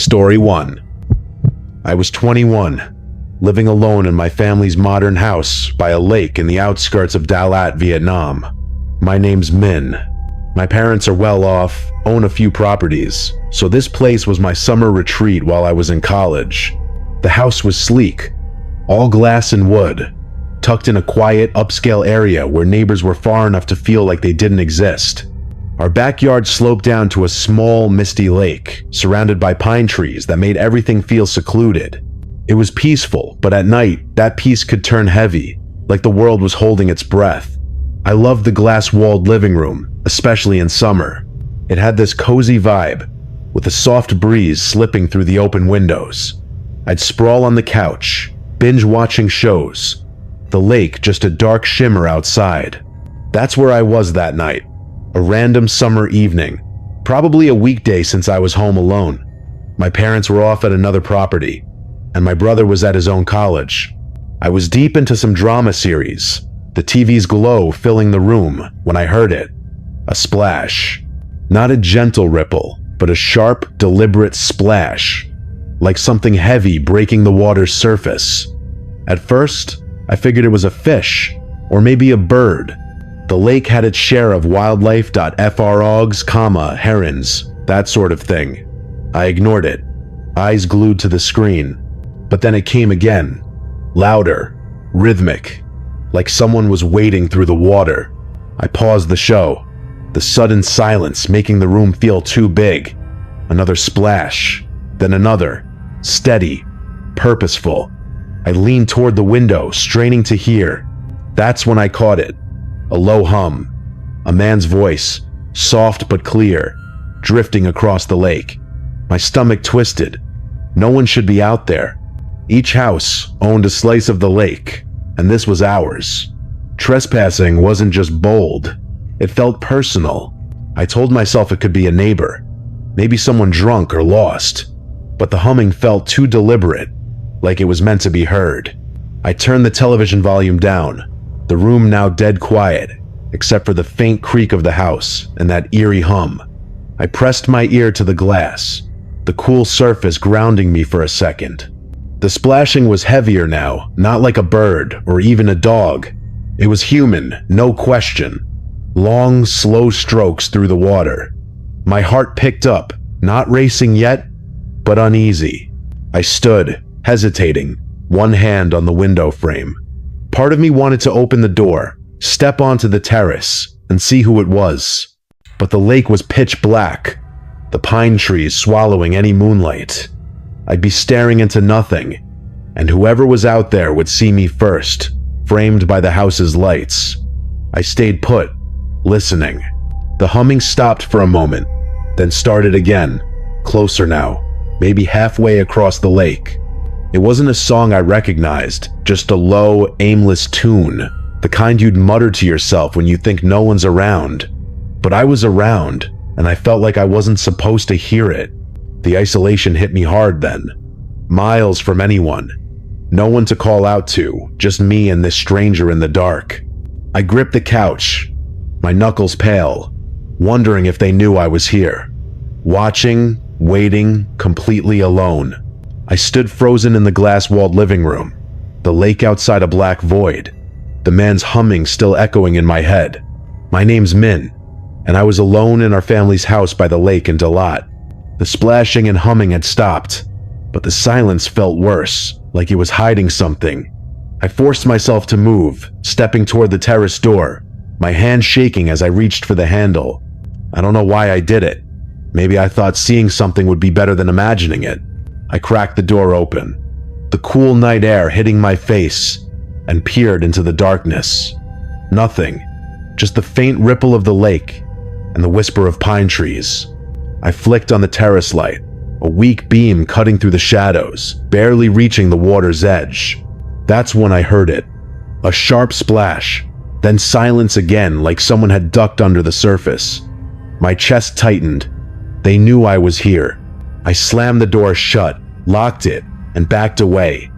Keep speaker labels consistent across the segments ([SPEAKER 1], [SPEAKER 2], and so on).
[SPEAKER 1] Story 1. I was 21, living alone in my family's modern house by a lake in the outskirts of Dalat, Vietnam. My name's Min. My parents are well off, own a few properties, so this place was my summer retreat while I was in college. The house was sleek, all glass and wood, tucked in a quiet, upscale area where neighbors were far enough to feel like they didn't exist. Our backyard sloped down to a small, misty lake, surrounded by pine trees that made everything feel secluded. It was peaceful, but at night, that peace could turn heavy, like the world was holding its breath. I loved the glass-walled living room, especially in summer. It had this cozy vibe, with a soft breeze slipping through the open windows. I'd sprawl on the couch, binge-watching shows, the lake just a dark shimmer outside. That's where I was that night. A random summer evening, probably a weekday since I was home alone. My parents were off at another property, and my brother was at his own college. I was deep into some drama series, the TV's glow filling the room when I heard it. A splash. Not a gentle ripple, but a sharp, deliberate splash, like something heavy breaking the water's surface. At first, I figured it was a fish, or maybe a bird. The lake had its share of wildlife, frogs, herons, that sort of thing. I ignored it, eyes glued to the screen. But then it came again, louder, rhythmic, like someone was wading through the water. I paused the show, the sudden silence making the room feel too big. Another splash, then another, steady, purposeful. I leaned toward the window, straining to hear. That's when I caught it. A low hum, a man's voice, soft but clear, drifting across the lake. My stomach twisted. No one should be out there. Each house owned a slice of the lake, and this was ours. Trespassing wasn't just bold, it felt personal. I told myself it could be a neighbor, maybe someone drunk or lost, but the humming felt too deliberate, like it was meant to be heard. I turned the television volume down, the room now dead quiet, except for the faint creak of the house and that eerie hum. I pressed my ear to the glass, the cool surface grounding me for a second. The splashing was heavier now, not like a bird or even a dog. It was human, no question. Long, slow strokes through the water. My heart picked up, not racing yet, but uneasy. I stood, hesitating, one hand on the window frame. Part of me wanted to open the door, step onto the terrace, and see who it was. But the lake was pitch black, the pine trees swallowing any moonlight. I'd be staring into nothing, and whoever was out there would see me first, framed by the house's lights. I stayed put, listening. The humming stopped for a moment, then started again, closer now, maybe halfway across the lake. It wasn't a song I recognized, just a low, aimless tune, the kind you'd mutter to yourself when you think no one's around. But I was around, and I felt like I wasn't supposed to hear it. The isolation hit me hard then. Miles from anyone. No one to call out to, just me and this stranger in the dark. I gripped the couch, my knuckles pale, wondering if they knew I was here. Watching, waiting, completely alone. I stood frozen in the glass-walled living room, the lake outside a black void, the man's humming still echoing in my head. My name's Min, and I was alone in our family's house by the lake in Dalat. The splashing and humming had stopped, but the silence felt worse, like it was hiding something. I forced myself to move, stepping toward the terrace door, my hand shaking as I reached for the handle. I don't know why I did it. Maybe I thought seeing something would be better than imagining it. I cracked the door open, the cool night air hitting my face, and peered into the darkness. Nothing, just the faint ripple of the lake and the whisper of pine trees. I flicked on the terrace light, a weak beam cutting through the shadows, barely reaching the water's edge. That's when I heard it. A sharp splash, then silence again like someone had ducked under the surface. My chest tightened. They knew I was here. I slammed the door shut, locked it, and backed away,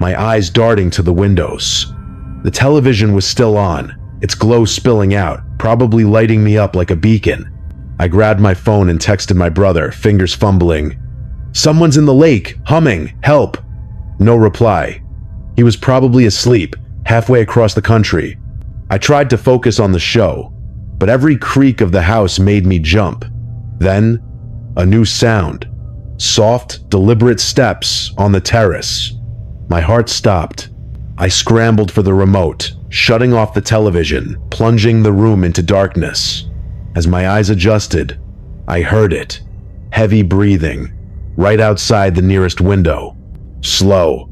[SPEAKER 1] my eyes darting to the windows. The television was still on, its glow spilling out, probably lighting me up like a beacon. I grabbed my phone and texted my brother, fingers fumbling. Someone's in the lake, humming, help. No reply. He was probably asleep, halfway across the country. I tried to focus on the show, but every creak of the house made me jump. Then, a new sound. Soft, deliberate steps on the terrace. My heart stopped. I scrambled for the remote, shutting off the television, plunging the room into darkness. As my eyes adjusted, I heard it. Heavy breathing, right outside the nearest window. Slow,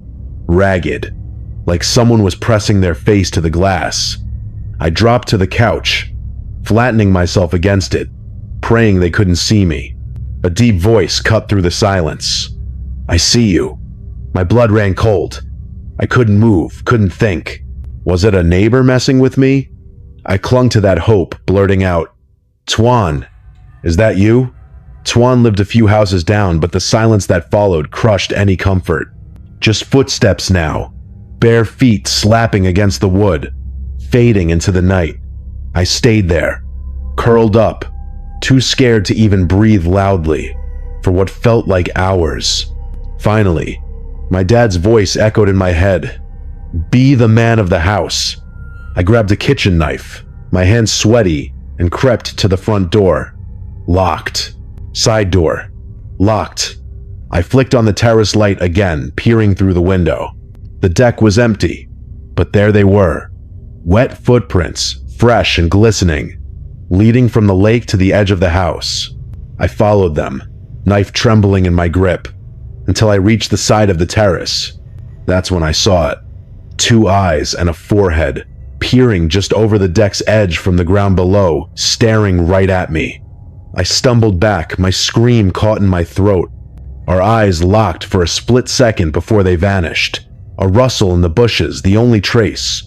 [SPEAKER 1] ragged, like someone was pressing their face to the glass. I dropped to the couch, flattening myself against it, praying they couldn't see me. A deep voice cut through the silence. "I see you." My blood ran cold. I couldn't move, couldn't think. Was it a neighbor messing with me? I clung to that hope, blurting out, "Tuan, is that you?" Tuan lived a few houses down, but the silence that followed crushed any comfort. Just footsteps now, bare feet slapping against the wood, fading into the night. I stayed there, curled up, too scared to even breathe loudly, for what felt like hours. Finally, my dad's voice echoed in my head. "Be the man of the house." I grabbed a kitchen knife, my hands sweaty, and crept to the front door. Locked. Side door. Locked. I flicked on the terrace light again, peering through the window. The deck was empty, but there they were. Wet footprints, fresh and glistening, leading from the lake to the edge of the house. I followed them, knife trembling in my grip, until I reached the side of the terrace. That's when I saw it. 2 eyes and a forehead, peering just over the deck's edge from the ground below, staring right at me. I stumbled back, my scream caught in my throat. Our eyes locked for a split second before they vanished. A rustle in the bushes, the only trace.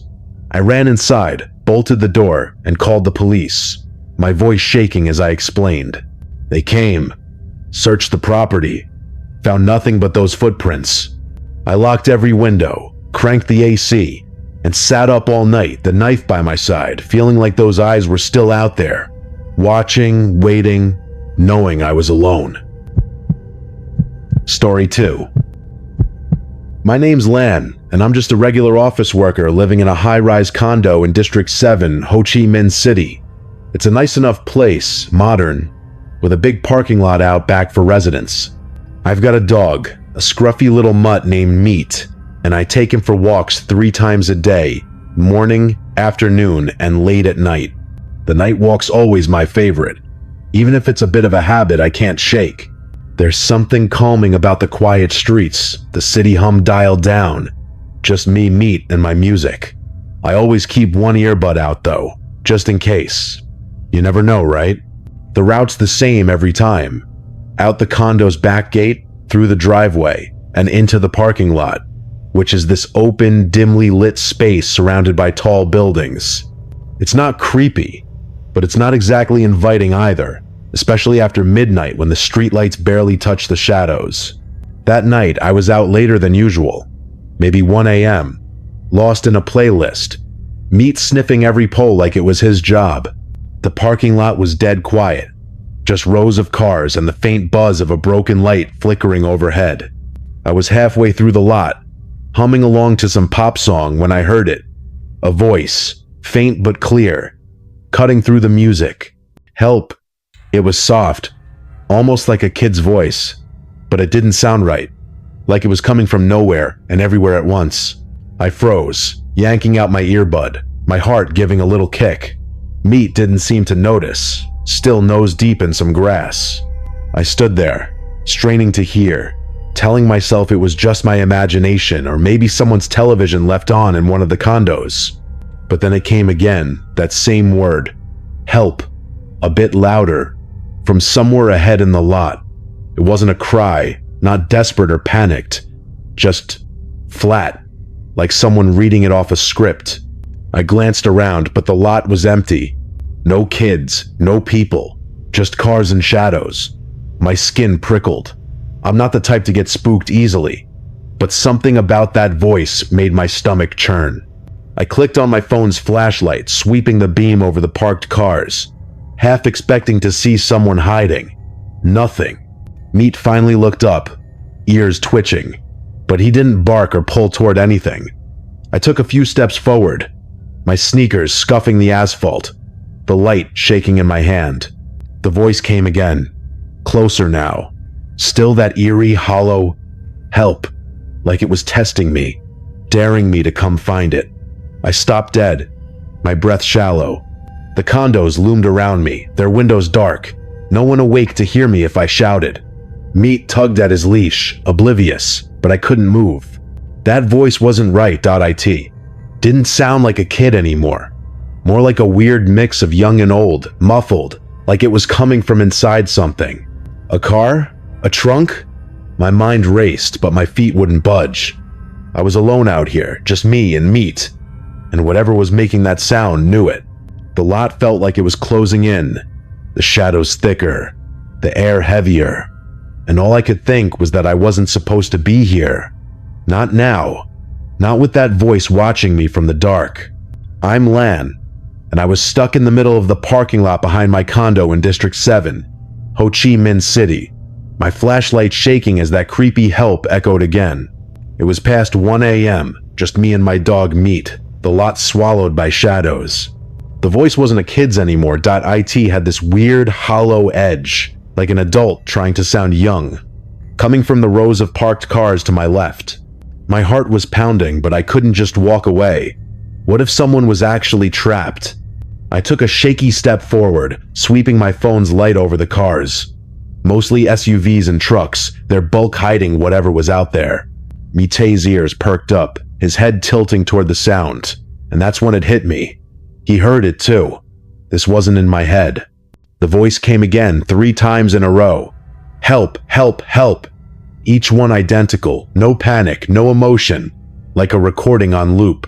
[SPEAKER 1] I ran inside, bolted the door, and called the police, my voice shaking as I explained. They came, searched the property, found nothing but those footprints. I locked every window, cranked the AC, and sat up all night, the knife by my side, feeling like those eyes were still out there, watching, waiting, knowing I was alone. Story 2. My name's Lan, and I'm just a regular office worker living in a high-rise condo in District 7, Ho Chi Minh City. It's a nice enough place, modern, with a big parking lot out back for residents. I've got a dog, a scruffy little mutt named Meat, and I take him for walks 3 times a day, morning, afternoon, and late at night. The night walk's always my favorite, even if it's a bit of a habit I can't shake. There's something calming about the quiet streets, the city hum dialed down, just me, Meat, and my music. I always keep one earbud out though, just in case. You never know, right? The route's the same every time. Out the condo's back gate, through the driveway, and into the parking lot, which is this open, dimly lit space surrounded by tall buildings. It's not creepy, but it's not exactly inviting either, especially after midnight when the streetlights barely touch the shadows. That night, I was out later than usual, maybe 1 a.m., lost in a playlist, Meat sniffing every pole like it was his job. The parking lot was dead quiet, just rows of cars and the faint buzz of a broken light flickering overhead. I was halfway through the lot, humming along to some pop song when I heard it. A voice, faint but clear, cutting through the music. "Help." It was soft, almost like a kid's voice, but it didn't sound right, like it was coming from nowhere and everywhere at once. I froze, yanking out my earbud, my heart giving a little kick. Meat didn't seem to notice, still nose deep in some grass. I stood there, straining to hear, telling myself it was just my imagination or maybe someone's television left on in one of the condos. But then it came again, that same word, "help," a bit louder, from somewhere ahead in the lot. It wasn't a cry, not desperate or panicked, just flat, like someone reading it off a script. I glanced around, but the lot was empty. No kids, no people, just cars and shadows. My skin prickled. I'm not the type to get spooked easily, but something about that voice made my stomach churn. I clicked on my phone's flashlight, sweeping the beam over the parked cars, half expecting to see someone hiding. Nothing. Meat finally looked up, ears twitching, but he didn't bark or pull toward anything. I took a few steps forward, my sneakers scuffing the asphalt, the light shaking in my hand. The voice came again, closer now, still that eerie, hollow help, like it was testing me, daring me to come find it. I stopped dead, my breath shallow. The condos loomed around me, their windows dark, no one awake to hear me if I shouted. Meat tugged at his leash, oblivious, but I couldn't move. That voice wasn't right. It didn't sound like a kid anymore, more like a weird mix of young and old, muffled, like it was coming from inside something. A car? A trunk? My mind raced, but my feet wouldn't budge. I was alone out here, just me and Meat, and whatever was making that sound knew it. The lot felt like it was closing in, the shadows thicker, the air heavier, and all I could think was that I wasn't supposed to be here. Not now. Not with that voice watching me from the dark. I'm Lan, and I was stuck in the middle of the parking lot behind my condo in District 7, Ho Chi Minh City, my flashlight shaking as that creepy help echoed again. It was past 1 a.m., just me and my dog Meat, the lot swallowed by shadows. The voice wasn't a kid's anymore. It had this weird, hollow edge, like an adult trying to sound young, coming from the rows of parked cars to my left. My heart was pounding, but I couldn't just walk away. What if someone was actually trapped? I took a shaky step forward, sweeping my phone's light over the cars. Mostly SUVs and trucks, their bulk hiding whatever was out there. Mitei's ears perked up, his head tilting toward the sound, and that's when it hit me. He heard it too. This wasn't in my head. The voice came again 3 times in a row. Help, help, help. Each one identical, no panic, no emotion, like a recording on loop.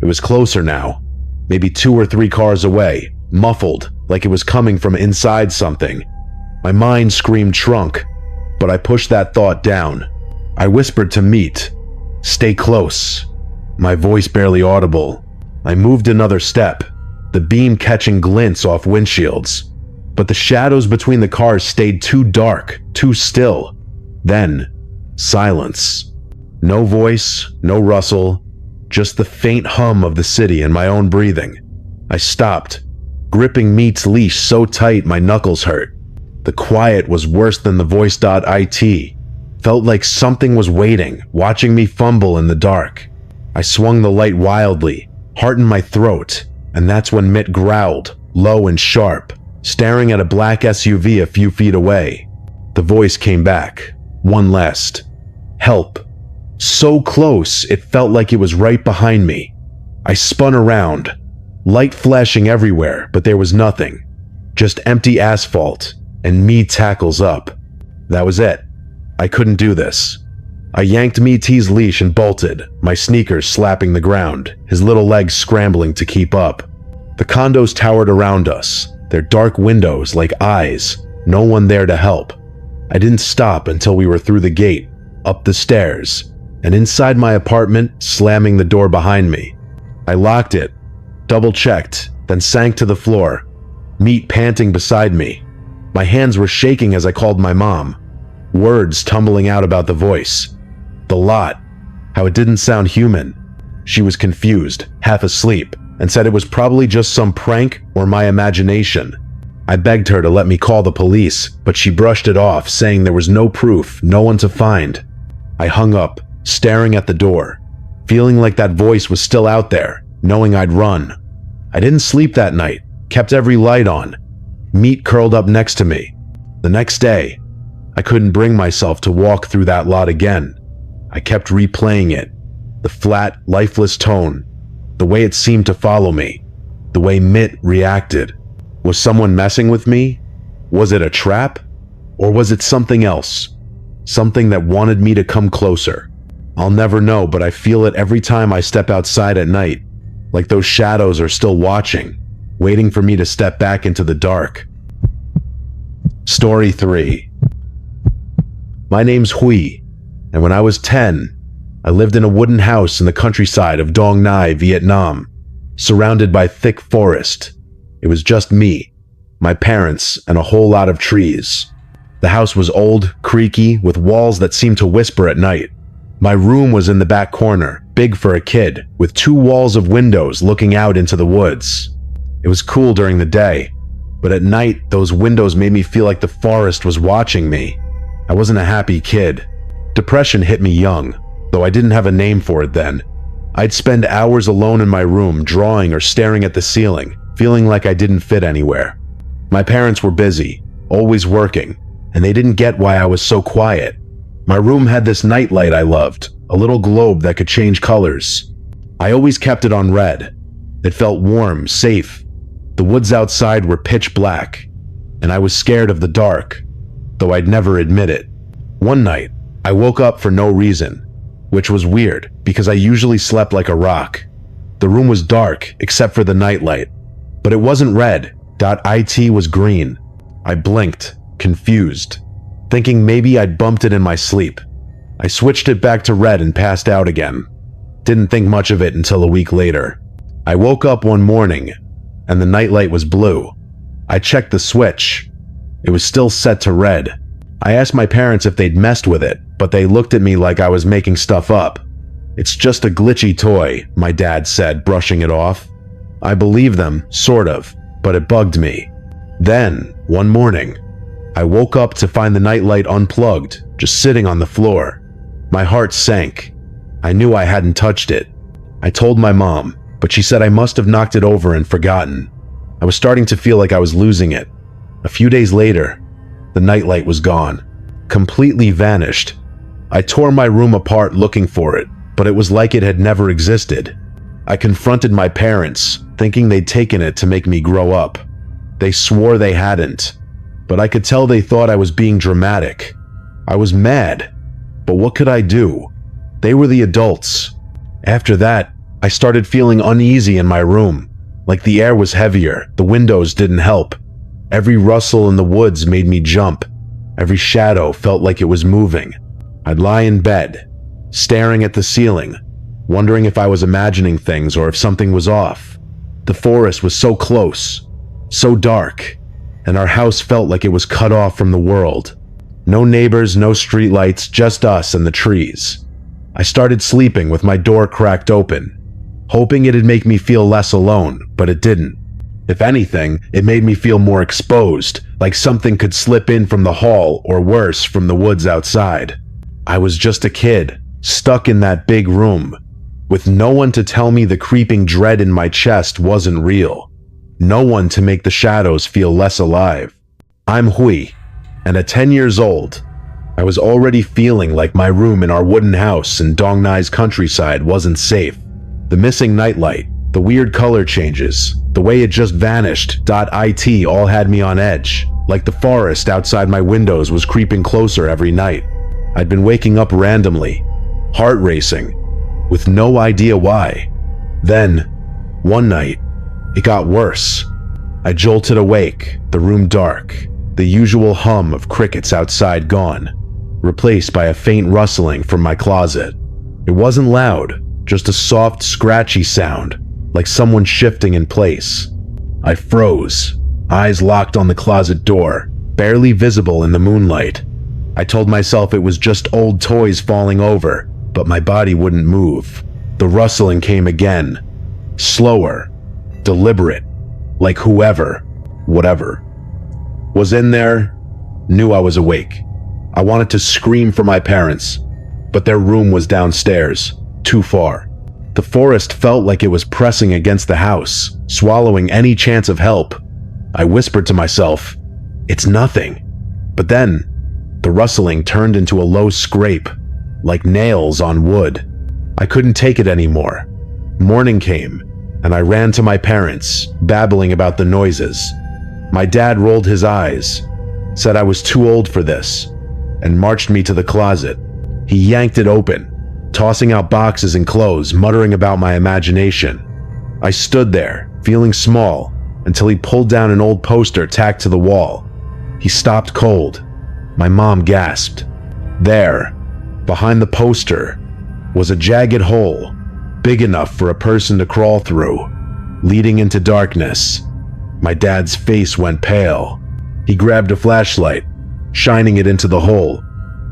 [SPEAKER 1] It was closer now, maybe 2 or 3 cars away, muffled, like it was coming from inside something. My mind screamed trunk, but I pushed that thought down. I whispered to Meat, "Stay close." My voice barely audible. I moved another step, the beam catching glints off windshields. But the shadows between the cars stayed too dark, too still. Then, silence. No voice, no rustle, just the faint hum of the city and my own breathing. I stopped, gripping Meat's leash so tight my knuckles hurt. The quiet was worse than the voice. It felt like something was waiting, watching me fumble in the dark. I swung the light wildly, heart in my throat, and that's when Mitt growled, low and sharp, staring at a black SUV a few feet away. The voice came back, one last. Help. So close, it felt like it was right behind me. I spun around, light flashing everywhere, but there was nothing. Just empty asphalt, and me tackles up. That was it. I couldn't do this. I yanked T's leash and bolted, my sneakers slapping the ground, his little legs scrambling to keep up. The condos towered around us, their dark windows like eyes, no one there to help. I didn't stop until we were through the gate, up the stairs, and inside my apartment, slamming the door behind me. I locked it, double-checked, then sank to the floor, Meat panting beside me. My hands were shaking as I called my mom, words tumbling out about the voice. The lot, how it didn't sound human. She was confused, half asleep, and said it was probably just some prank or my imagination. I begged her to let me call the police, but she brushed it off, saying there was no proof, no one to find. I hung up, staring at the door, feeling like that voice was still out there, knowing I'd run. I didn't sleep that night, kept every light on. Meat curled up next to me. The next day, I couldn't bring myself to walk through that lot again. I kept replaying it, the flat, lifeless tone, the way it seemed to follow me, the way Mitt reacted. Was someone messing with me? Was it a trap? Or was it something else? Something that wanted me to come closer? I'll never know, but I feel it every time I step outside at night, like those shadows are still watching, waiting for me to step back into the dark. Story 3. My name's Huy, and when I was 10, I lived in a wooden house in the countryside of Dong Nai, Vietnam, surrounded by thick forest. It was just me, my parents, and a whole lot of trees. The house was old, creaky, with walls that seemed to whisper at night. My room was in the back corner, big for a kid, with 2 walls of windows looking out into the woods. It was cool during the day, but at night, those windows made me feel like the forest was watching me. I wasn't a happy kid. Depression hit me young, though I didn't have a name for it then. I'd spend hours alone in my room, drawing or staring at the ceiling, feeling like I didn't fit anywhere. My parents were busy, always working, and they didn't get why I was so quiet. My room had this nightlight I loved, a little globe that could change colors. I always kept it on red. It felt warm, safe. The woods outside were pitch black, and I was scared of the dark, though I'd never admit it. One night, I woke up for no reason, which was weird because I usually slept like a rock. The room was dark except for the nightlight, but it wasn't red. .it was green. I blinked, confused, thinking maybe I'd bumped it in my sleep. I switched it back to red and passed out again. Didn't think much of it until a week later. I woke up one morning, and the nightlight was blue. I checked the switch. It was still set to red. I asked my parents if they'd messed with it, but they looked at me like I was making stuff up. "It's just a glitchy toy," my dad said, brushing it off. I believed them, sort of, but it bugged me. Then, one morning, I woke up to find the nightlight unplugged, just sitting on the floor. My heart sank. I knew I hadn't touched it. I told my mom, but she said I must have knocked it over and forgotten. I was starting to feel like I was losing it. A few days later, the nightlight was gone. Completely vanished. I tore my room apart looking for it, but it was like it had never existed. I confronted my parents, thinking they'd taken it to make me grow up. They swore they hadn't, but I could tell they thought I was being dramatic. I was mad, but what could I do? They were the adults. After that, I started feeling uneasy in my room, like the air was heavier, the windows didn't help. Every rustle in the woods made me jump. Every shadow felt like it was moving. I'd lie in bed, staring at the ceiling, wondering if I was imagining things or if something was off. The forest was so close, so dark, and our house felt like it was cut off from the world. No neighbors, no streetlights, just us and the trees. I started sleeping with my door cracked open, hoping it'd make me feel less alone, but it didn't. If anything, it made me feel more exposed, like something could slip in from the hall or worse, from the woods outside. I was just a kid, stuck in that big room, with no one to tell me the creeping dread in my chest wasn't real. No one to make the shadows feel less alive. I'm Hui, and at 10 years old, I was already feeling like my room in our wooden house in Dong Nai's countryside wasn't safe. The missing nightlight, the weird color changes, the way it just vanished, .it all had me on edge, like the forest outside my windows was creeping closer every night. I'd been waking up randomly, heart racing, with no idea why. Then, one night, it got worse. I jolted awake, the room dark, the usual hum of crickets outside gone, replaced by a faint rustling from my closet. It wasn't loud, just a soft, scratchy sound, like someone shifting in place. I froze, eyes locked on the closet door, barely visible in the moonlight. I told myself it was just old toys falling over, but my body wouldn't move. The rustling came again, slower, deliberate, like whoever, whatever, was in there knew I was awake. I wanted to scream for my parents, but their room was downstairs, too far. The forest felt like it was pressing against the house, swallowing any chance of help. I whispered to myself, "It's nothing." But then, the rustling turned into a low scrape, like nails on wood. I couldn't take it anymore. Morning came, and I ran to my parents, babbling about the noises. My dad rolled his eyes, said I was too old for this, and marched me to the closet. He yanked it open, tossing out boxes and clothes, muttering about my imagination. I stood there, feeling small, until he pulled down an old poster tacked to the wall. He stopped cold. My mom gasped. There, behind the poster, was a jagged hole, big enough for a person to crawl through, leading into darkness. My dad's face went pale. He grabbed a flashlight, shining it into the hole,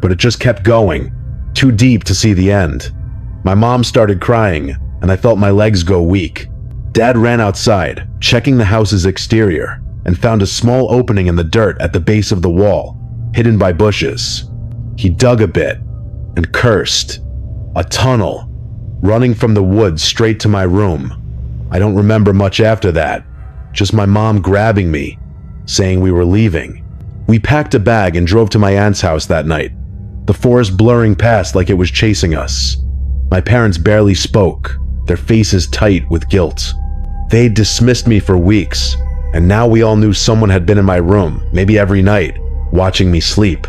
[SPEAKER 1] but it just kept going, too deep to see the end. My mom started crying, and I felt my legs go weak. Dad ran outside, checking the house's exterior, and found a small opening in the dirt at the base of the wall, hidden by bushes. He dug a bit and cursed. A tunnel, running from the woods straight to my room. I don't remember much after that, just my mom grabbing me, saying we were leaving. We packed a bag and drove to my aunt's house that night, the forest blurring past like it was chasing us. My parents barely spoke, their faces tight with guilt. They'd dismissed me for weeks, and now we all knew someone had been in my room, maybe every night, watching me sleep.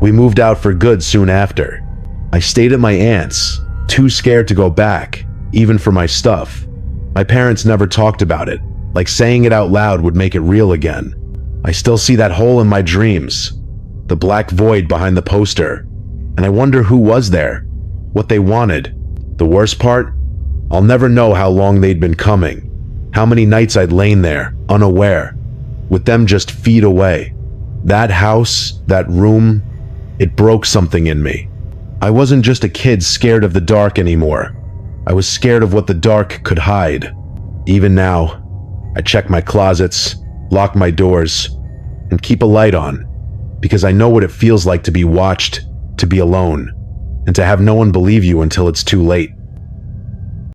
[SPEAKER 1] We moved out for good soon after. I stayed at my aunt's, too scared to go back, even for my stuff. My parents never talked about it, like saying it out loud would make it real again. I still see that hole in my dreams, the black void behind the poster, and I wonder who was there, what they wanted. The worst part? I'll never know how long they'd been coming, how many nights I'd lain there, unaware, with them just feet away. That house, that room, it broke something in me. I wasn't just a kid scared of the dark anymore. I was scared of what the dark could hide. Even now, I check my closets, lock my doors, and keep a light on, because I know what it feels like to be watched, to be alone, and to have no one believe you until it's too late.